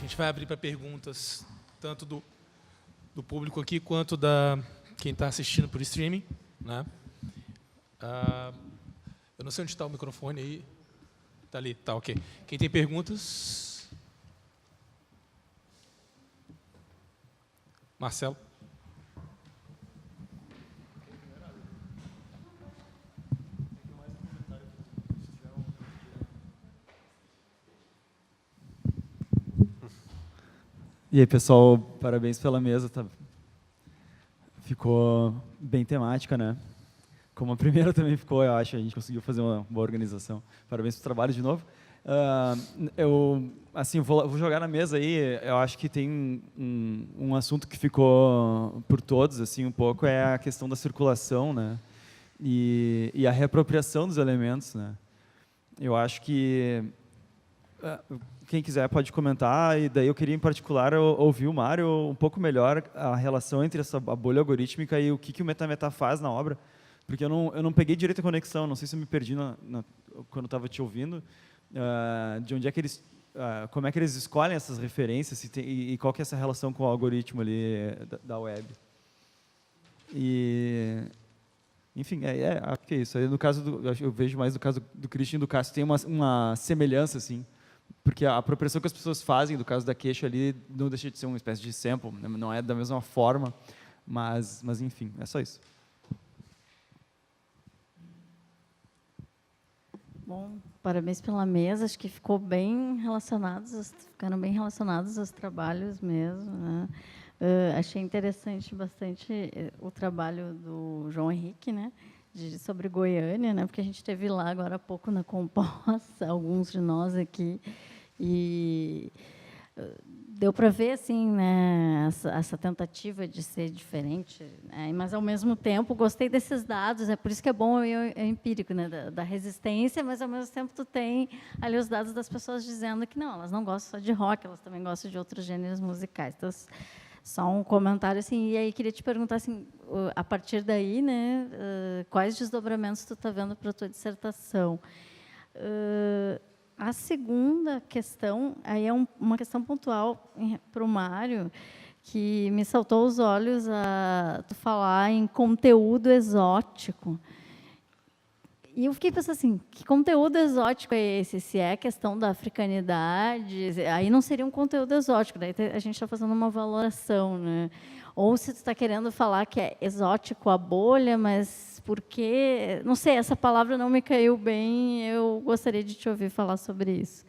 gente vai abrir para perguntas, tanto do público aqui, quanto da quem está assistindo por streaming, né? Eu não sei onde está o microfone aí. Está ali, tá, ok. Quem tem perguntas? Marcelo. E aí, pessoal, parabéns pela mesa. Ficou bem temática, né? Como a primeira também ficou, eu acho. A gente conseguiu fazer uma boa organização. Parabéns pelo trabalho de novo. Eu vou jogar na mesa aí. Eu acho que tem um assunto que ficou por todos, assim, um pouco, é a questão da circulação, né? E a reapropriação dos elementos, né? Eu acho que quem quiser pode comentar, e daí eu queria, em particular, ouvir o Mário um pouco melhor a relação entre a bolha algorítmica e o que o MetaMeta faz na obra, porque eu não peguei direito a conexão, não sei se eu me perdi quando estava te ouvindo, de onde é que eles, como é que eles escolhem essas referências e qual que é essa relação com o algoritmo ali da web. E, enfim, acho que é isso. Aí, no caso eu vejo mais no caso do Christian e do Cássio, tem uma semelhança, assim, porque a apropriação que as pessoas fazem, do caso da queixa ali, não deixa de ser uma espécie de sample, né? Não é da mesma forma, mas enfim, é só isso. Bom, parabéns pela mesa, acho que ficaram bem relacionados aos trabalhos mesmo, né? Achei interessante bastante o trabalho do João Henrique, né? Sobre Goiânia, né? Porque a gente esteve lá agora há pouco na Composta, alguns de nós aqui, e deu para ver, assim, né, essa tentativa de ser diferente, né, mas, ao mesmo tempo, gostei desses dados, é por isso que é bom é empírico, né, da resistência, mas, ao mesmo tempo, tu tem ali os dados das pessoas dizendo que não, elas não gostam só de rock, elas também gostam de outros gêneros musicais. Então, só um comentário, assim, e aí queria te perguntar, assim, a partir daí, né, quais desdobramentos tu está vendo para a tua dissertação? A segunda questão, aí é uma questão pontual para o Mário, que me saltou aos olhos a tu falar em conteúdo exótico. E eu fiquei pensando assim, que conteúdo exótico é esse? Se é questão da africanidade, aí não seria um conteúdo exótico, daí a gente está fazendo uma valoração, né? Ou se tu está querendo falar que é exótico a bolha, mas porque, não sei, essa palavra não me caiu bem, eu gostaria de te ouvir falar sobre isso.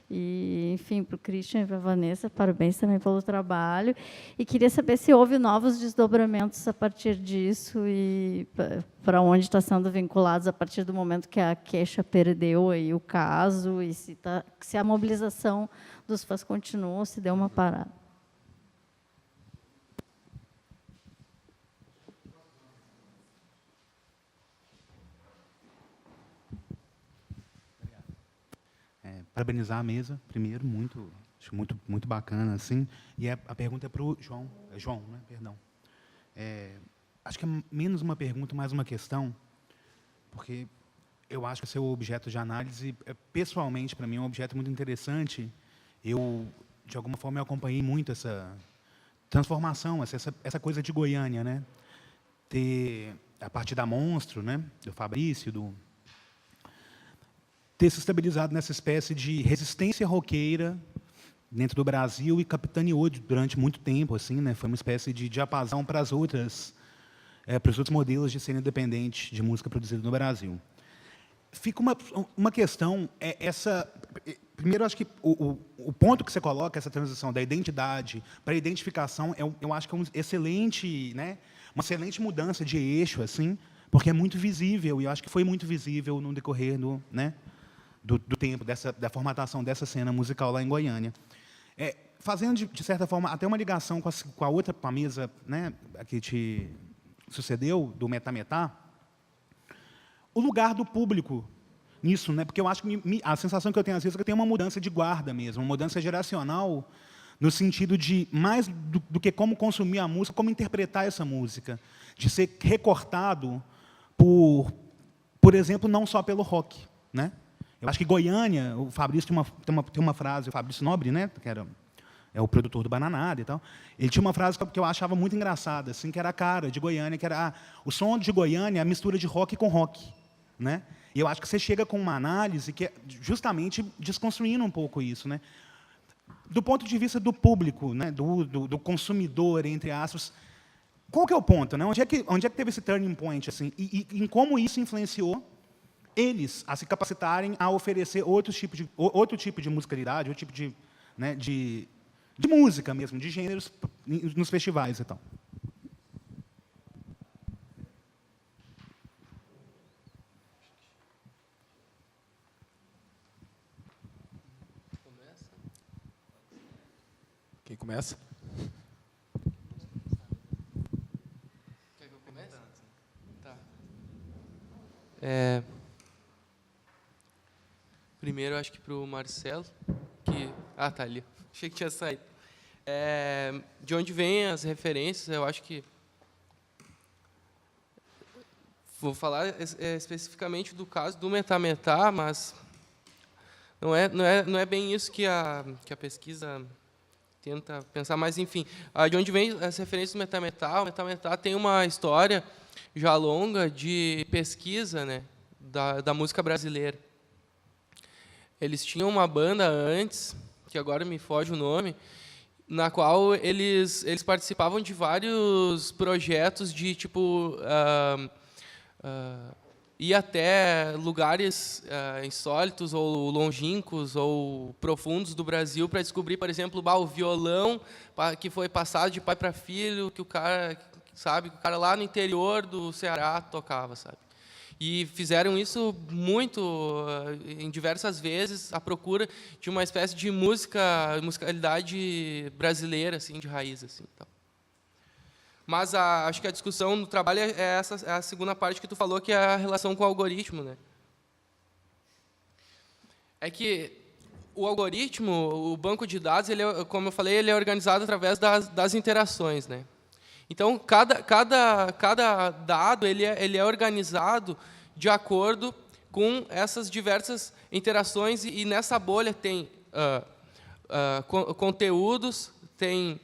E, enfim, para o Christian e para a Vanessa, parabéns também pelo trabalho. E queria saber se houve novos desdobramentos a partir disso e para onde está sendo vinculados a partir do momento que a queixa perdeu aí o caso e se a mobilização dos fãs continua ou se deu uma parada. Parabenizar a mesa, primeiro, acho muito bacana, assim. E a pergunta é para o João, né? Perdão. Acho que é menos uma pergunta, mais uma questão, porque eu acho que o seu objeto de análise, pessoalmente, para mim, é um objeto muito interessante. Eu, de alguma forma, eu acompanhei muito essa transformação, essa coisa de Goiânia, né? Ter, a partir da Monstro, né? Do Fabrício, ter se estabilizado nessa espécie de resistência roqueira dentro do Brasil e capitaneou durante muito tempo, assim, né? Foi uma espécie de diapasão para os outros modelos de cena independente de música produzida no Brasil. Fica uma questão, primeiro, acho que o ponto que você coloca, essa transição da identidade para a identificação, eu acho que é uma excelente mudança de eixo, assim, porque é muito visível, e eu acho que foi muito visível no decorrer do tempo, da formatação dessa cena musical lá em Goiânia. Fazendo, de certa forma, até uma ligação com a mesa, né, que te sucedeu, do MetaMeta, o lugar do público nisso, né, porque eu acho que a sensação que eu tenho, às vezes, é que eu tenho uma mudança de guarda mesmo, uma mudança geracional, no sentido de, mais do que como consumir a música, como interpretar essa música, de ser recortado por exemplo, não só pelo rock, né? Eu acho que Goiânia, o Fabrício tem uma frase, o Fabrício Nobre, né, que era é o produtor do Bananada e tal. Ele tinha uma frase que eu achava muito engraçada, assim, que era a cara de Goiânia, que era o som de Goiânia é a mistura de rock com rock, né? E eu acho que você chega com uma análise que é justamente desconstruindo um pouco isso, né? Do ponto de vista do público, né? do consumidor, entre aspas, qual que é o ponto, né? Onde é que teve esse turning point, assim, e em como isso influenciou eles a se capacitarem a oferecer outro tipo de musicalidade, outro tipo de, né, de música mesmo, de gêneros nos festivais e tal. Quem começa? Quer que eu comece? Tá. Primeiro, acho que para o Marcelo, que... Ah, tá ali. Achei que tinha saído. De onde vêm as referências, eu acho que... Vou falar especificamente do caso do Metametá, mas não é bem isso que a pesquisa tenta pensar, mas, enfim, de onde vem as referências do Metametá? O Metametá tem uma história já longa de pesquisa, né, da música brasileira. Eles tinham uma banda antes, que agora me foge o nome, na qual eles participavam de vários projetos de, tipo, ir até lugares insólitos ou longínquos ou profundos do Brasil para descobrir, por exemplo, o violão que foi passado de pai para filho, que o cara lá no interior do Ceará tocava, sabe? E fizeram isso muito, em diversas vezes, à procura de uma espécie de musicalidade brasileira, assim, de raiz, assim, tal. Mas acho que a discussão no trabalho é a segunda parte que tu falou, que é a relação com o algoritmo, né? É que o algoritmo, o banco de dados, como eu falei, ele é organizado através das interações, né? Então, cada dado ele é organizado de acordo com essas diversas interações, e nessa bolha tem conteúdos, tem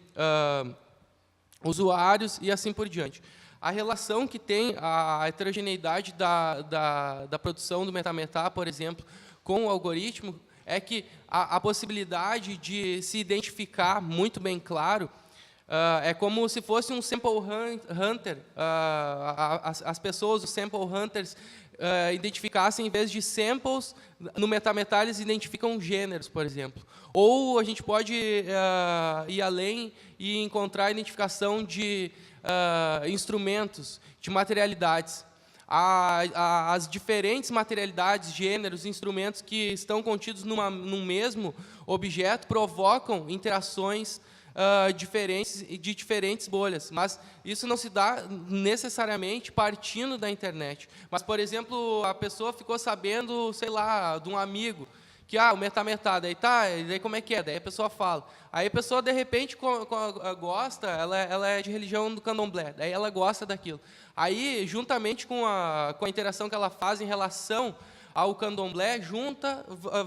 usuários e assim por diante. A relação que tem a heterogeneidade da produção do Metametá, por exemplo, com o algoritmo, é que a possibilidade de se identificar muito bem claro é como se fosse um sample hunter. As pessoas, os sample hunters, identificassem, em vez de samples, no Metametá eles identificam gêneros, por exemplo. Ou a gente pode ir além e encontrar a identificação de instrumentos, de materialidades. As diferentes materialidades, gêneros, instrumentos que estão contidos num mesmo objeto provocam interações diferentes de diferentes bolhas, mas isso não se dá necessariamente partindo da internet. Mas, por exemplo, a pessoa ficou sabendo, sei lá, de um amigo que o Metametá, daí como é que é? Daí a pessoa fala. Aí a pessoa, de repente, gosta, ela é de religião do candomblé, daí ela gosta daquilo. Aí, juntamente com a interação que ela faz em relação ao candomblé,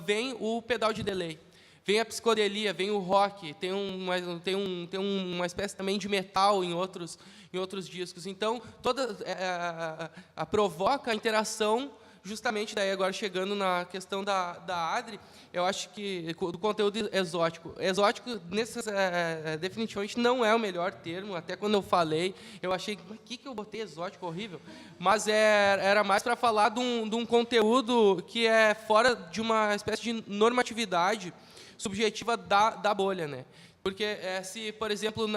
vem o pedal de delay. Vem a psicodelia, vem o rock, tem uma espécie também de metal em outros discos. Então, provoca a interação, justamente daí agora chegando na questão da Adri, eu acho que do conteúdo exótico. Exótico, definitivamente, não é o melhor termo. Até quando eu falei, eu achei, mas que eu botei exótico, horrível? Mas era mais para falar de um conteúdo que é fora de uma espécie de normatividade subjetiva da bolha, né? Porque se, por exemplo,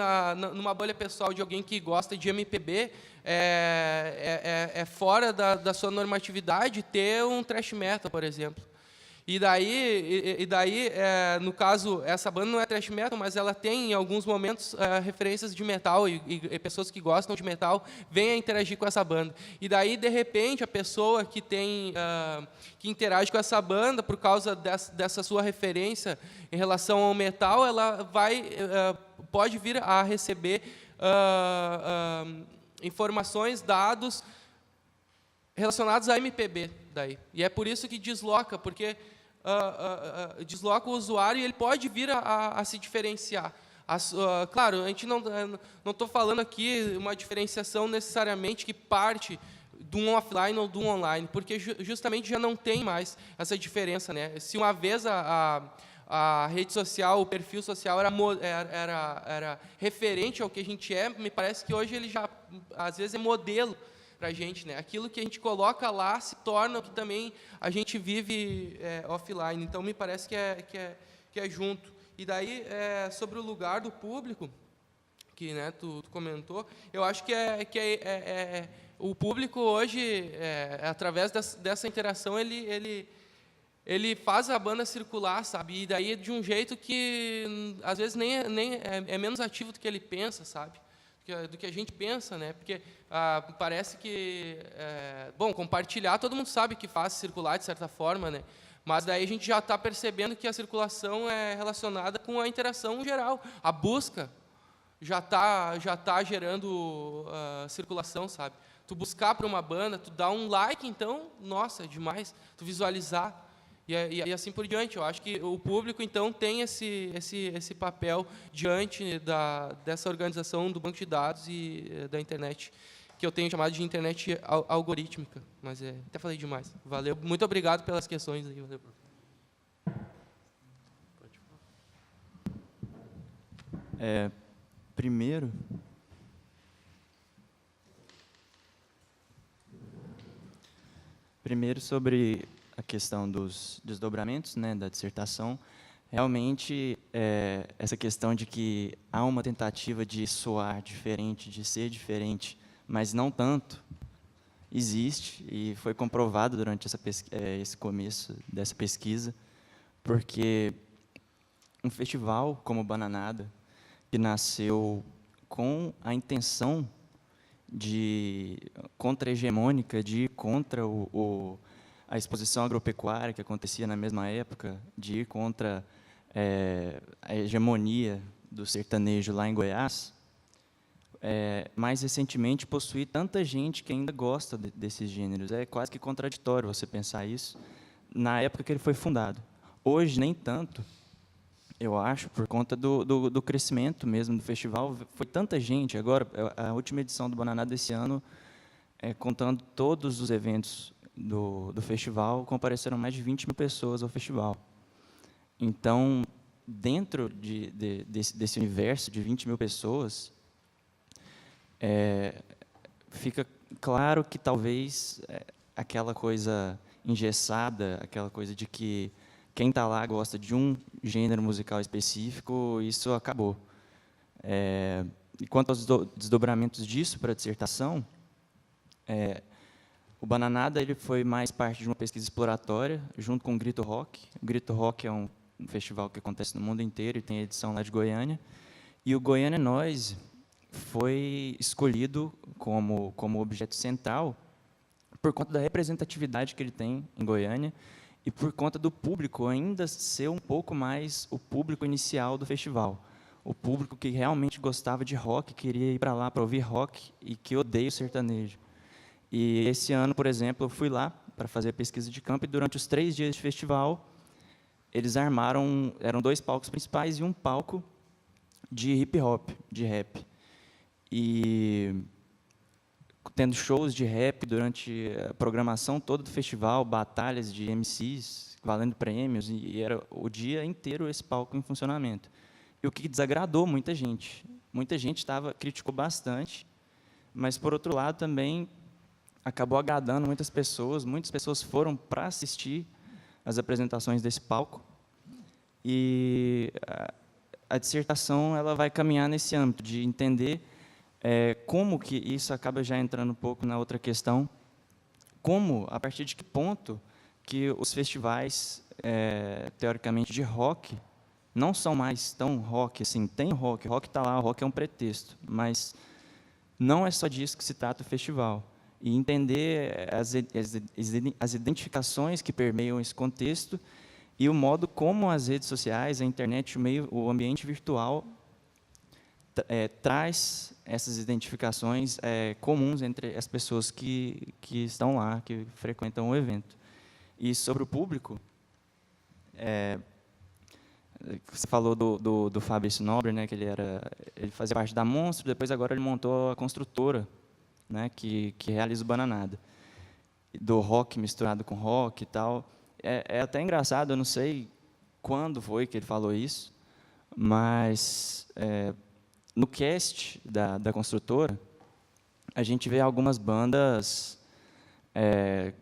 numa bolha pessoal de alguém que gosta de MPB, é fora da sua normatividade ter um thrash metal, por exemplo. E daí, no caso, essa banda não é thrash metal, mas ela tem, em alguns momentos, referências de metal, e pessoas que gostam de metal vêm a interagir com essa banda. E daí, de repente, a pessoa que interage com essa banda, por causa dessa sua referência em relação ao metal, ela pode vir a receber informações, dados relacionados a MPB. Daí. E é por isso que desloca, porque desloca o usuário e ele pode vir a se diferenciar. Claro, a gente não estou falando aqui uma diferenciação necessariamente que parte de um offline ou de um online, porque justamente já não tem mais essa diferença, né? Se uma vez a rede social, o perfil social era referente ao que a gente é, me parece que hoje ele já, às vezes, é modelo para a gente, né? Aquilo que a gente coloca lá se torna o que também a gente vive offline. Então, me parece que é junto. E daí, sobre o lugar do público, que, né, tu comentou, eu acho que o público hoje, através dessa interação, ele faz a banda circular, sabe? E daí de um jeito que, às vezes, nem é menos ativo do que ele pensa, sabe? Do que a gente pensa, né? Porque parece que... bom, compartilhar, todo mundo sabe que faz circular, de certa forma, né? Mas daí a gente já está percebendo que a circulação é relacionada com a interação geral. A busca já tá gerando circulação, sabe? Tu buscar para uma banda, tu dar um like, então, nossa, é demais. Tu visualizar e assim por diante. Eu acho que o público, então, tem esse papel diante dessa organização do banco de dados e da internet, que eu tenho chamado de internet algorítmica. Mas até falei demais. Valeu. Muito obrigado pelas questões aí. Valeu. Primeiro sobre a questão dos desdobramentos, né, da dissertação. Realmente, essa questão de que há uma tentativa de soar diferente, de ser diferente, mas não tanto, existe e foi comprovado durante esse começo dessa pesquisa, porque um festival como Bananada, que nasceu com a intenção de contra-hegemônica, de ir contra a exposição agropecuária que acontecia na mesma época, de ir contra a hegemonia do sertanejo lá em Goiás, mais recentemente possui tanta gente que ainda gosta desses gêneros. É quase que contraditório você pensar isso na época que ele foi fundado. Hoje, nem tanto, eu acho, por conta do crescimento mesmo do festival. Foi tanta gente. Agora, a última edição do Bananada desse ano, contando todos os eventos do festival, compareceram mais de 20 mil pessoas ao festival. Então, dentro desse universo de 20 mil pessoas, fica claro que talvez aquela coisa engessada, aquela coisa de que quem está lá gosta de um gênero musical específico, isso acabou. E quanto aos desdobramentos disso para a dissertação, o Bananada ele foi mais parte de uma pesquisa exploratória, junto com o Grito Rock. O Grito Rock é um festival que acontece no mundo inteiro e tem edição lá de Goiânia. E o Goiânia Noise foi escolhido como objeto central por conta da representatividade que ele tem em Goiânia e por conta do público ainda ser um pouco mais o público inicial do festival. O público que realmente gostava de rock, queria ir para lá para ouvir rock e que odeia o sertanejo. E esse ano, por exemplo, eu fui lá para fazer a pesquisa de campo e durante os 3 dias de festival, eles armaram, eram 2 palcos principais e um palco de hip-hop, de rap. E tendo shows de rap durante a programação toda do festival, batalhas de MCs, valendo prêmios, e era o dia inteiro esse palco em funcionamento. E o que desagradou muita gente. Muita gente criticou bastante, mas, por outro lado, também acabou agradando muitas pessoas foram para assistir as apresentações desse palco, e a dissertação ela vai caminhar nesse âmbito de entender como que isso acaba já entrando um pouco na outra questão, a partir de que ponto que os festivais, teoricamente, de rock, não são mais tão rock, assim, tem rock está lá, o rock é um pretexto, mas não é só disso que se trata o festival. E entender as identificações que permeiam esse contexto e o modo como as redes sociais, a internet, o ambiente virtual traz essas identificações comuns entre as pessoas que estão lá, que frequentam o evento. E sobre o público, Você falou do Fabrício Nobre, né, que ele fazia parte da Monstro, depois agora ele montou a construtora, né, que realiza o Bananada. Do rock misturado com rock e tal. É até engraçado, eu não sei quando foi que ele falou isso, mas no cast da construtora, a gente vê algumas bandas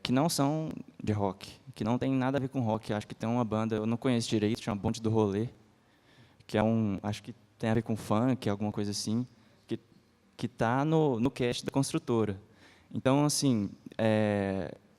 que não são de rock, que não tem nada a ver com rock. Acho que tem uma banda, eu não conheço direito, chama Bonde do Rolê, que acho que tem a ver com funk, alguma coisa assim, que está no cast da construtora. Então, assim,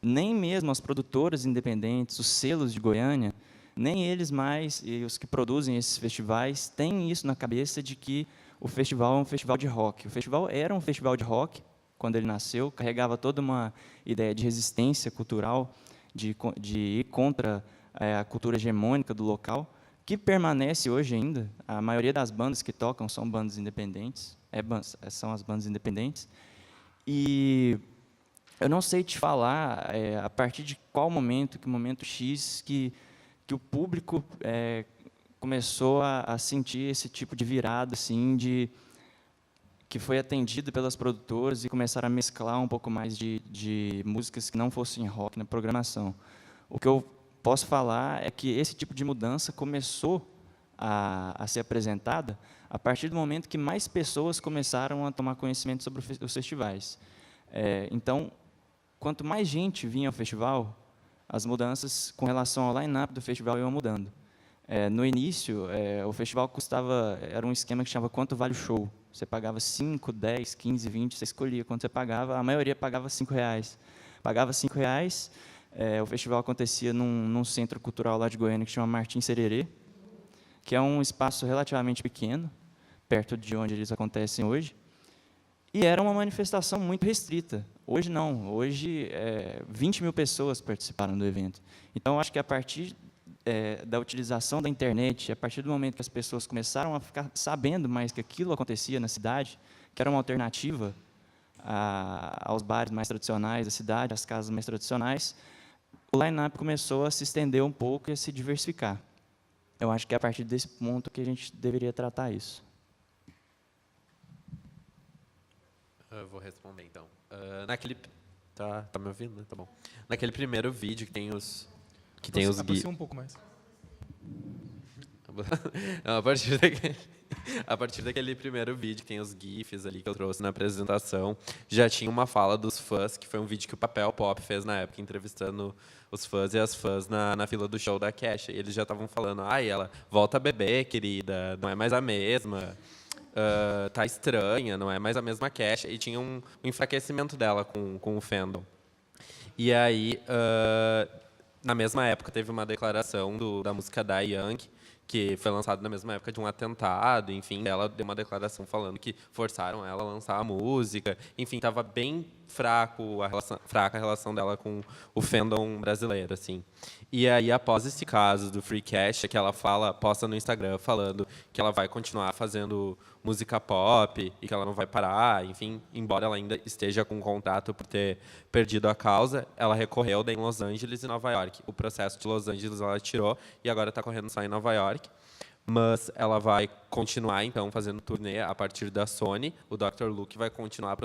nem mesmo as produtoras independentes, os selos de Goiânia, nem eles mais, e os que produzem esses festivais, têm isso na cabeça de que o festival é um festival de rock. O festival era um festival de rock, quando ele nasceu, carregava toda uma ideia de resistência cultural, de ir contra a cultura hegemônica do local, que permanece hoje ainda. A maioria das bandas que tocam são bandas independentes, são as bandas independentes. E eu não sei te falar a partir de qual momento, que momento X, que o público começou a sentir esse tipo de virada, assim, que foi atendido pelas produtoras e começaram a mesclar um pouco mais de músicas que não fossem rock na programação. O que eu posso falar é que esse tipo de mudança começou a ser apresentada a partir do momento que mais pessoas começaram a tomar conhecimento sobre os festivais. Então, quanto mais gente vinha ao festival, as mudanças com relação ao line-up do festival iam mudando. No início, o festival era um esquema que chamava quanto vale o show. Você pagava 5, 10, 15, 20, você escolhia quanto você pagava, a maioria pagava R$5. Pagava R$5, o festival acontecia num centro cultural lá de Goiânia que chama Martim Sererê, que é um espaço relativamente pequeno, perto de onde eles acontecem hoje, e era uma manifestação muito restrita. Hoje não, hoje 20 mil pessoas participaram do evento. Então, acho que a partir da utilização da internet, a partir do momento que as pessoas começaram a ficar sabendo mais que aquilo acontecia na cidade, que era uma alternativa aos bares mais tradicionais da cidade, às casas mais tradicionais, o line-up começou a se estender um pouco e a se diversificar. Eu acho que é a partir desse ponto que a gente deveria tratar isso. Eu vou responder, então. Tá me ouvindo, né? Tá bom. Naquele primeiro vídeo que tem os Aproxima um pouco mais. Não, a partir daquele primeiro vídeo que tem os GIFs ali que eu trouxe na apresentação, já tinha uma fala dos fãs, que foi um vídeo que o Papel Pop fez na época, entrevistando os fãs e as fãs na fila do show da Kesha. E eles já estavam falando, ela volta a beber, querida, não é mais a mesma. Tá estranha, não é mais a mesma Kesha. E tinha um enfraquecimento dela com o fandom. E aí, na mesma época, teve uma declaração da música da Young, que foi lançada na mesma época de um atentado, enfim, ela deu uma declaração falando que forçaram ela a lançar a música, enfim, estava bem fraca a relação dela com o fandom brasileiro, assim. E aí, após esse caso do Free Cash, que ela posta no Instagram falando que ela vai continuar fazendo música pop e que ela não vai parar, enfim, embora ela ainda esteja com contato por ter perdido a causa, ela recorreu em Los Angeles e Nova York. O processo de Los Angeles ela tirou e agora está correndo só em Nova York. Mas ela vai continuar, então, fazendo turnê a partir da Sony. O Dr. Luke vai continuar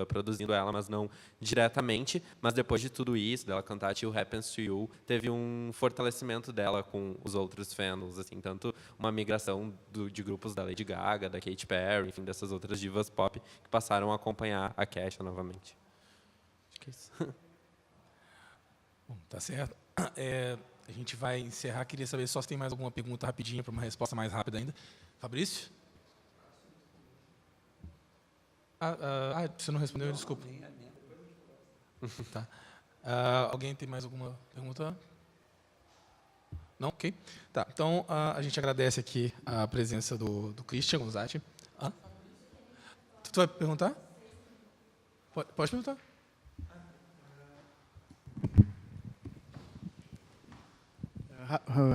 produzindo ela, mas não diretamente. Mas depois de tudo isso, dela cantar Till Happens to You, teve um fortalecimento dela com os outros fandoms, assim, tanto uma migração de grupos da Lady Gaga, da Katy Perry, enfim, dessas outras divas pop que passaram a acompanhar a Kesha novamente. Acho que é isso. Bom, tá certo. A gente vai encerrar. Queria saber só se tem mais alguma pergunta rapidinha para uma resposta mais rápida ainda. Fabrício? Você não respondeu, desculpa. Tá. Alguém tem mais alguma pergunta? Não? Ok. Tá. Então, a gente agradece aqui a presença do Christian Gonzatti. Tu vai perguntar? Pode perguntar.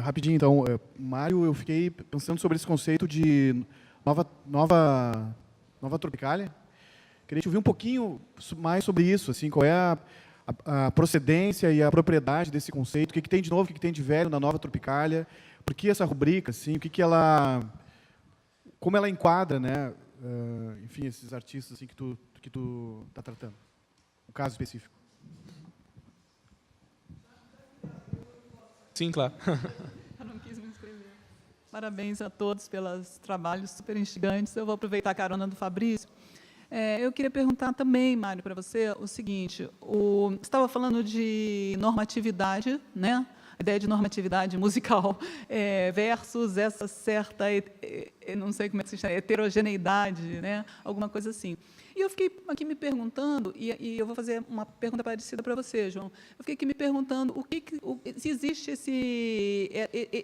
Rapidinho, então. Mário, eu fiquei pensando sobre esse conceito de nova Tropicália. Queria te ouvir um pouquinho mais sobre isso, assim, qual é a procedência e a propriedade desse conceito, o que tem de novo, o que tem de velho na nova Tropicália, por que essa rubrica, assim, como ela enquadra, né, enfim, esses artistas assim, que tu está tratando, o caso específico. Sim, claro. Eu não quis me inscrever. Parabéns a todos pelos trabalhos super instigantes. Eu vou aproveitar a carona do Fabrício. Eu queria perguntar também, Mário, para você o seguinte: você estava falando de normatividade, né? A ideia de normatividade musical versus essa certa, não sei como é que se chama, heterogeneidade, né? Alguma coisa assim. E eu fiquei aqui me perguntando, e eu vou fazer uma pergunta parecida para você, João. Eu fiquei aqui me perguntando se existe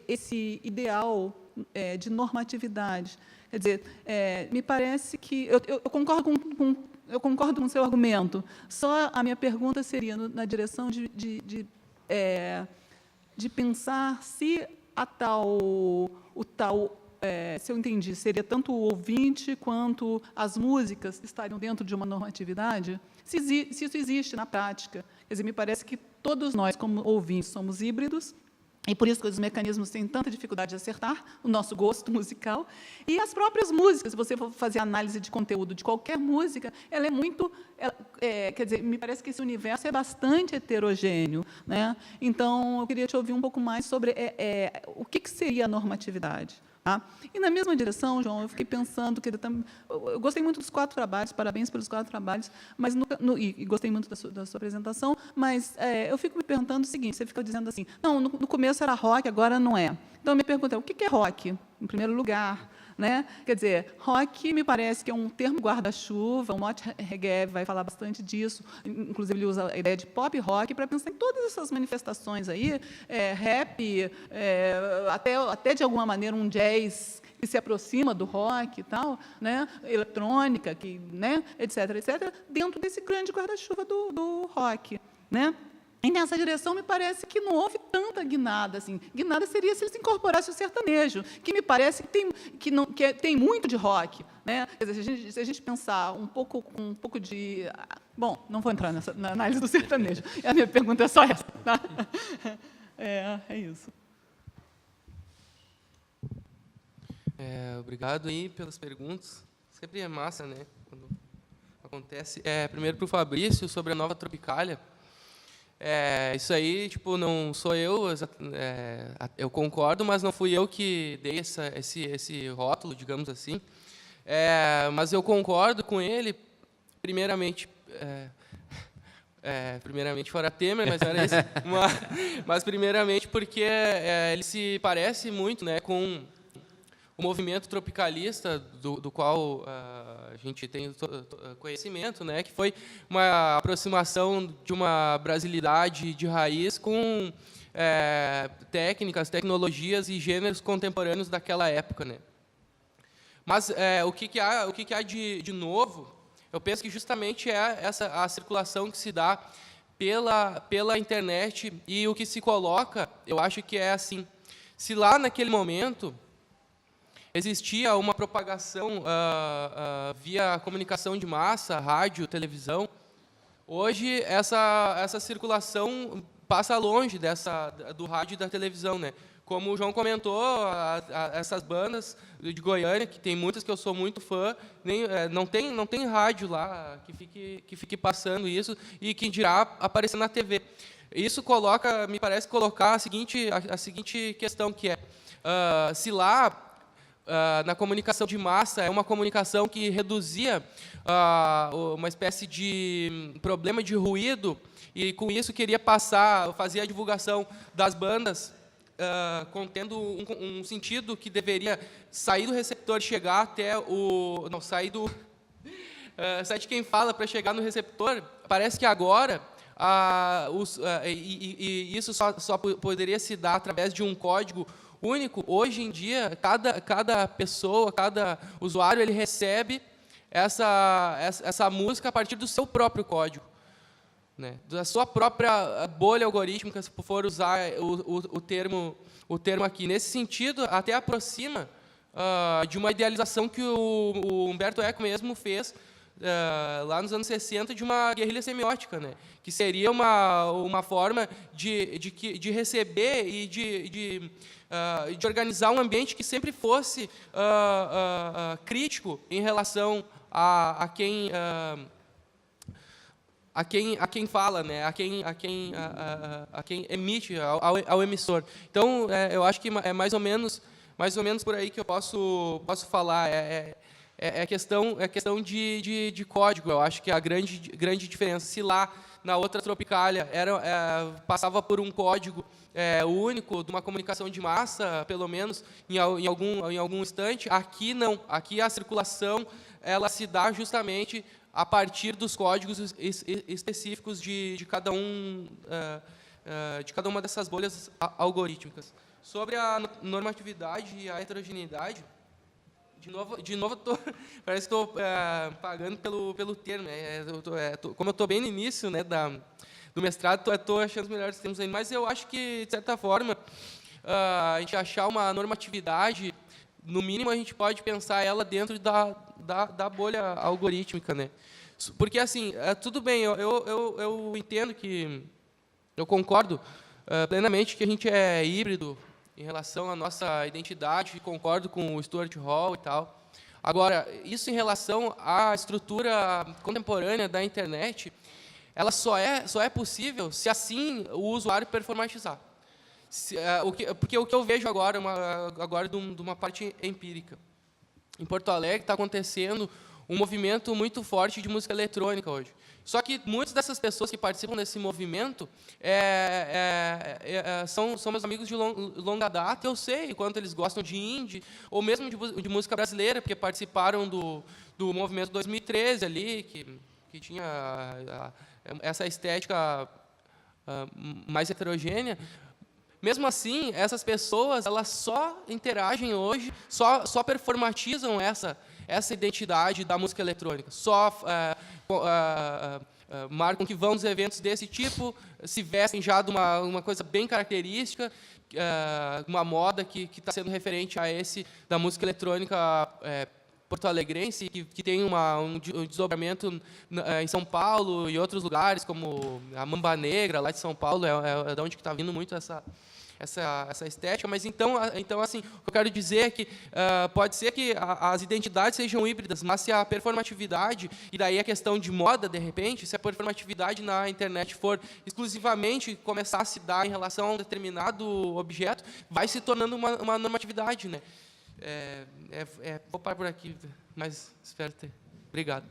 esse ideal de normatividade. Quer dizer, me parece que eu concordo com o seu argumento. Só a minha pergunta seria na direção de pensar se se eu entendi, seria tanto o ouvinte quanto as músicas estariam dentro de uma normatividade? Se isso existe na prática. Quer dizer, me parece que todos nós, como ouvintes, somos híbridos, e por isso que os mecanismos têm tanta dificuldade de acertar o nosso gosto musical. E as próprias músicas, se você for fazer análise de conteúdo de qualquer música, ela é muito... quer dizer, me parece que esse universo é bastante heterogêneo, né? Então, eu queria te ouvir um pouco mais sobre o que seria a normatividade. Tá? E, na mesma direção, João, eu fiquei pensando que eu gostei muito dos 4 trabalhos, parabéns pelos 4 trabalhos, mas e gostei muito da sua apresentação, mas eu fico me perguntando o seguinte: você fica dizendo assim, não, no começo era rock, agora não é. Então, a minha pergunta é, o que é rock, em primeiro lugar? Né? Quer dizer, rock me parece que é um termo guarda-chuva, o Mott Reggae vai falar bastante disso, inclusive ele usa a ideia de pop rock para pensar em todas essas manifestações aí, rap, até de alguma maneira um jazz que se aproxima do rock e tal, né? Eletrônica, né? etc., dentro desse grande guarda-chuva do rock. Né? E, nessa direção, me parece que não houve tanta guinada. Assim. Guinada seria se eles incorporassem o sertanejo, que me parece que tem muito de rock. Né? Quer dizer, se a gente pensar um pouco de... Bom, não vou entrar na análise do sertanejo. A minha pergunta é só essa. Tá? É isso. Obrigado aí pelas perguntas. Sempre é massa, né? Quando acontece. Primeiro, para o Fabrício, sobre a nova Tropicália. Isso aí, tipo, não sou eu concordo, mas não fui eu que dei esse rótulo, digamos assim. Mas eu concordo com ele, primeiramente fora Temer, mas era isso. Mas primeiramente porque ele se parece muito, né, com o movimento tropicalista, do qual a gente tem conhecimento, né, que foi uma aproximação de uma brasilidade de raiz com técnicas, tecnologias e gêneros contemporâneos daquela época. Né. Mas o que há de novo, eu penso que justamente a circulação que se dá pela internet, e o que se coloca, eu acho que é assim, se lá naquele momento existia uma propagação via comunicação de massa, rádio, televisão. Hoje, essa circulação passa longe do rádio e da televisão. Né? Como o João comentou, essas bandas de Goiânia, que tem muitas que eu sou muito fã, não tem rádio lá que fique passando isso e que dirá aparecer na TV. Isso me parece colocar a seguinte questão, que é, se lá na comunicação de massa, é uma comunicação que reduzia uma espécie de problema de ruído, e com isso queria fazia a divulgação das bandas, contendo um sentido que deveria sair do receptor, chegar até sair de quem fala para chegar no receptor. Parece que agora isso só poderia se dar através de um código único. Hoje em dia, cada pessoa, cada usuário, ele recebe essa música a partir do seu próprio código, né? Da sua própria bolha algorítmica, se for usar o termo aqui. Nesse sentido, até aproxima de uma idealização que o Humberto Eco mesmo fez lá nos anos 60, de uma guerrilha semiótica, né? Que seria uma forma de receber e de organizar um ambiente que sempre fosse crítico em relação a quem fala, né? a quem emite, ao emissor. Então, eu acho que é mais ou menos por aí que eu posso falar. É questão de código. Eu acho que a grande diferença. Se lá na outra Tropicália passava por um código único de uma comunicação de massa, pelo menos em algum instante, aqui não. Aqui a circulação ela se dá justamente a partir dos códigos específicos de cada uma dessas bolhas algorítmicas. Sobre a normatividade e a heterogeneidade, de novo parece que estou pagando pelo termo. Né? Como eu estou bem no início, né, do mestrado, estou achando os melhores termos ainda, mas eu acho que, de certa forma, a gente achar uma normatividade, no mínimo a gente pode pensar ela dentro da bolha algorítmica, né? Porque, assim, tudo bem, eu entendo que, eu concordo plenamente que a gente é híbrido em relação à nossa identidade, concordo com o Stuart Hall e tal. Agora, isso em relação à estrutura contemporânea da internet, ela só é possível se assim o usuário performatizar. Porque o que eu vejo agora de uma parte empírica. Em Porto Alegre está acontecendo um movimento muito forte de música eletrônica hoje. Só que muitas dessas pessoas que participam desse movimento são meus amigos de longa data. Eu sei quanto eles gostam de indie, ou mesmo de música brasileira, porque participaram do movimento 2013 ali, que tinha essa estética mais heterogênea. Mesmo assim, essas pessoas elas só interagem hoje, só performatizam essa identidade da música eletrônica. Só marcam que vão nos eventos desse tipo, se vestem já de uma coisa bem característica, uma moda que está sendo referente a esse da música eletrônica porto-alegrense, que tem um desdobramento em São Paulo e outros lugares, como a Mamba Negra, lá de São Paulo, é de onde está vindo muito essa estética. Mas, então, assim, o que eu quero dizer é que pode ser que as identidades sejam híbridas, mas se a performatividade, e daí a questão de moda, de repente, se a performatividade na internet for exclusivamente começar a se dar em relação a um determinado objeto, vai se tornando uma normatividade, né? Vou parar por aqui, mas espero ter. Obrigado.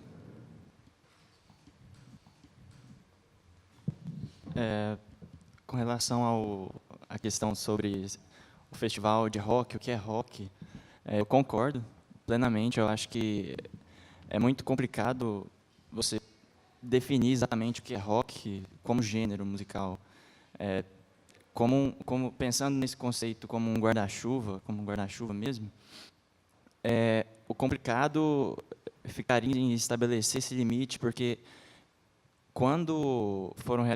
Com relação à questão sobre o festival de rock, o que é rock, eu concordo plenamente. Eu acho que é muito complicado você definir exatamente o que é rock como gênero musical. Como pensando nesse conceito como um guarda-chuva mesmo, o complicado ficaria em estabelecer esse limite, porque quando foram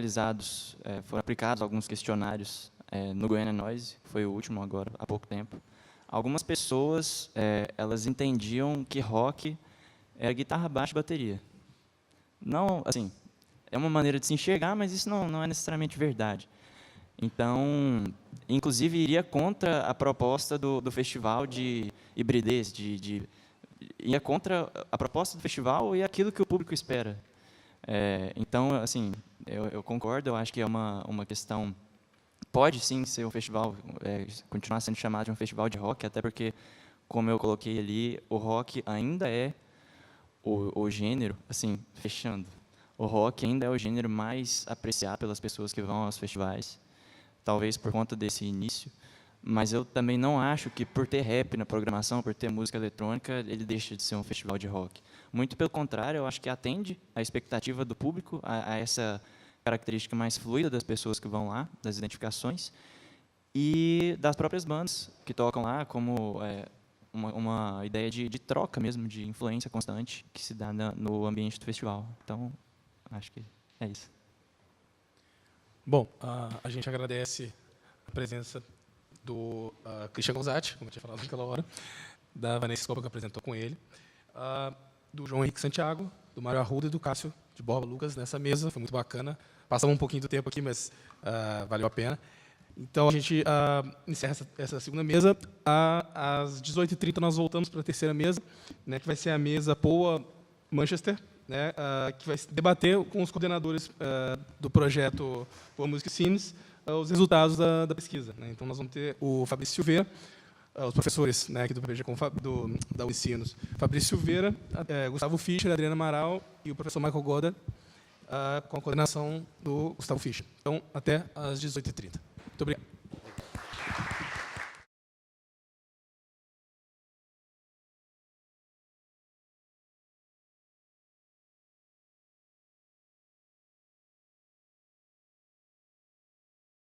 aplicados alguns questionários no Goiânia Noise, foi o último agora, há pouco tempo, algumas pessoas elas entendiam que rock era guitarra, baixo e bateria. Não, assim, é uma maneira de se enxergar, mas isso não é necessariamente verdade. Então, inclusive, iria contra a proposta do festival de hibridez, ia contra a proposta do festival e aquilo que o público espera. Então, assim, eu concordo, eu acho que é uma questão... Pode, sim, ser um festival, continuar sendo chamado de um festival de rock, até porque, como eu coloquei ali, o rock ainda é o gênero, assim, fechando, o rock ainda é o gênero mais apreciado pelas pessoas que vão aos festivais, talvez por conta desse início, mas eu também não acho que por ter rap na programação, por ter música eletrônica, ele deixa de ser um festival de rock. Muito pelo contrário, eu acho que atende à expectativa do público, a essa característica mais fluida das pessoas que vão lá, das identificações, e das próprias bandas que tocam lá, como uma ideia de troca mesmo, de influência constante que se dá no ambiente do festival. Então, acho que é isso. Bom, a gente agradece a presença do Christian Gonzatti, como eu tinha falado naquela hora, da Vanessa Scopa, que apresentou com ele, do João Henrique Santiago, do Mário Arruda e do Cássio de Borba Lucas nessa mesa. Foi muito bacana. Passamos um pouquinho do tempo aqui, mas valeu a pena. Então, a gente encerra essa segunda mesa. Às 18h30, nós voltamos para a terceira mesa, né, que vai ser a mesa Poa Manchester, né, que vai debater com os coordenadores do projeto Poa Music Scenes os resultados da pesquisa. Né. Então, nós vamos ter o Fabrício Silveira, os professores, né, aqui do PPG da Unicinos, Fabrício Silveira, Gustavo Fischer, Adriana Amaral e o professor Michael Goddard, com a coordenação do Gustavo Fischer. Então, até às 18h30. Muito obrigado.